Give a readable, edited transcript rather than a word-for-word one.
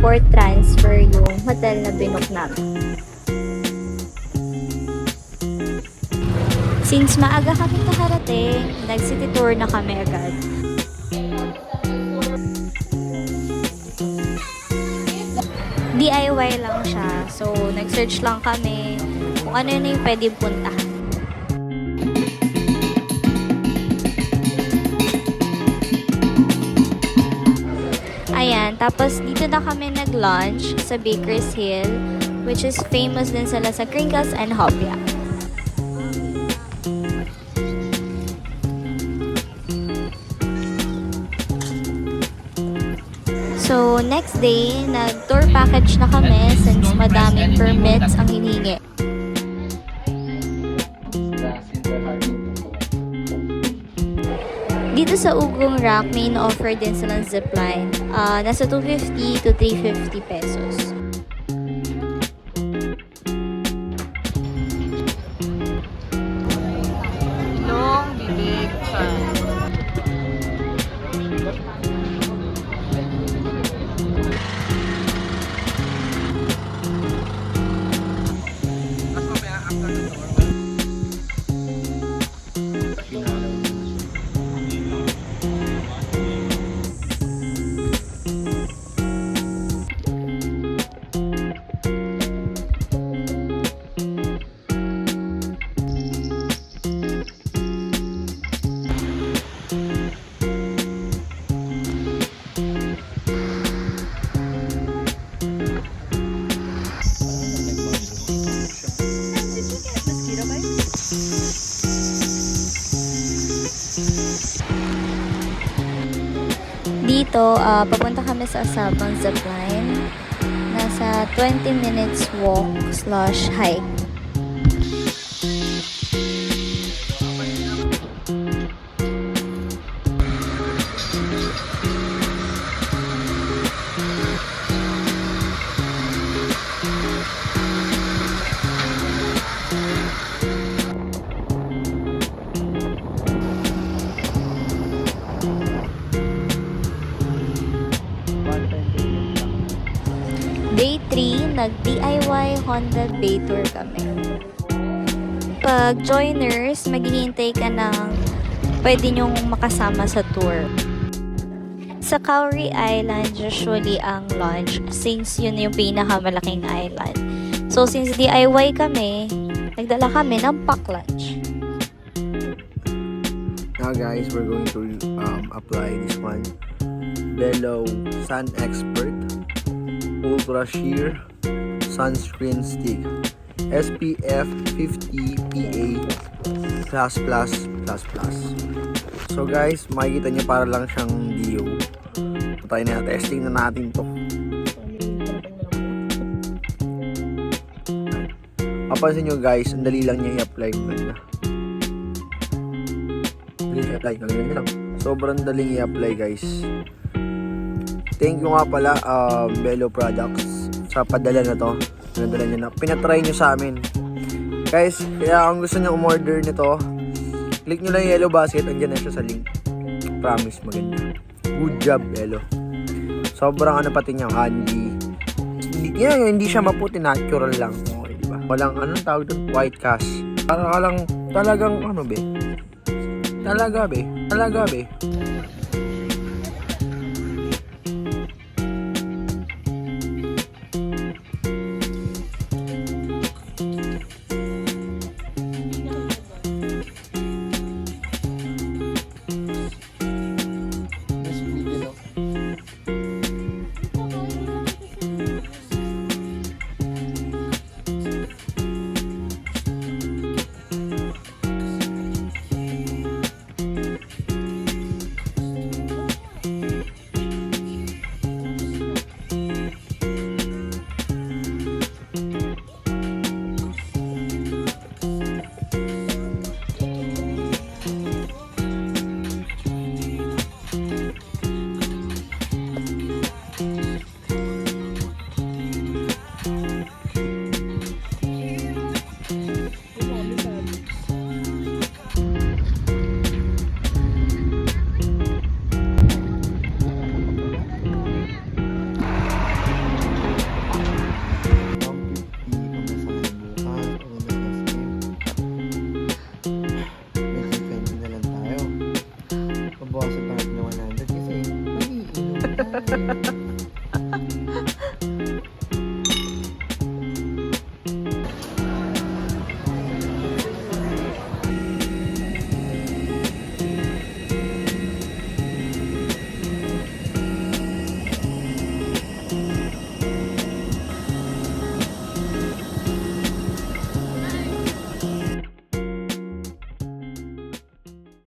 port transfer yung hotel na binook namin. Since maaga kami nakarating, nag-city tour na kami agad. DIY lang siya. So, nag-search lang kami kung ano na yung pwede puntahan. Ayan, tapos dito na kami nag-lunch sa Baker's Hill, which is famous din sila sa crinkles and hopia. So, next day, nag-tour package na kami since madaming permits ang hinihingi. Dito sa Ugong Rock, may in-offer din silang zipline. Nasa 250 to 350 pesos. Long bibig chan. Dito, papunta kami sa Sabang Zipline. Nasa 20 minutes walk/hike. Day 3, nag-DIY Honda Bay Tour kami. Pag joiners, maghihintay ka ng pwede nyong makasama sa tour. Sa Cowrie Island, usually ang lunch since yun yung pinakamalaking island. So, since DIY kami, nagdala kami ng pack lunch. Now guys, we're going to apply this one. Bello Sun Expert Ultra Sheer Sunscreen Stick SPF 50 PA+++++. So guys, makikita nyo para lang siyang DO. Patay na, testing na natin to. Mapansin nyo guys, ang dali lang niya i-apply. Dali i-apply, ganyan lang. Sobrang daling i-apply guys. Thank you nga pala Bello Products sa padala na to. Pinadala nyo na. Pinatry nyo sa amin. Guys, kaya kung gusto nyo umorder nito, click nyo lang yung yellow basket. Andyan na siya sa link. Promise, maganda. Good job, Bello. Sobrang ano pati niya, handy. Hindi siya maputi, natural lang. Okay, diba? Walang anong tawag doon, white cast. Para ka lang talagang ano be. Talaga be.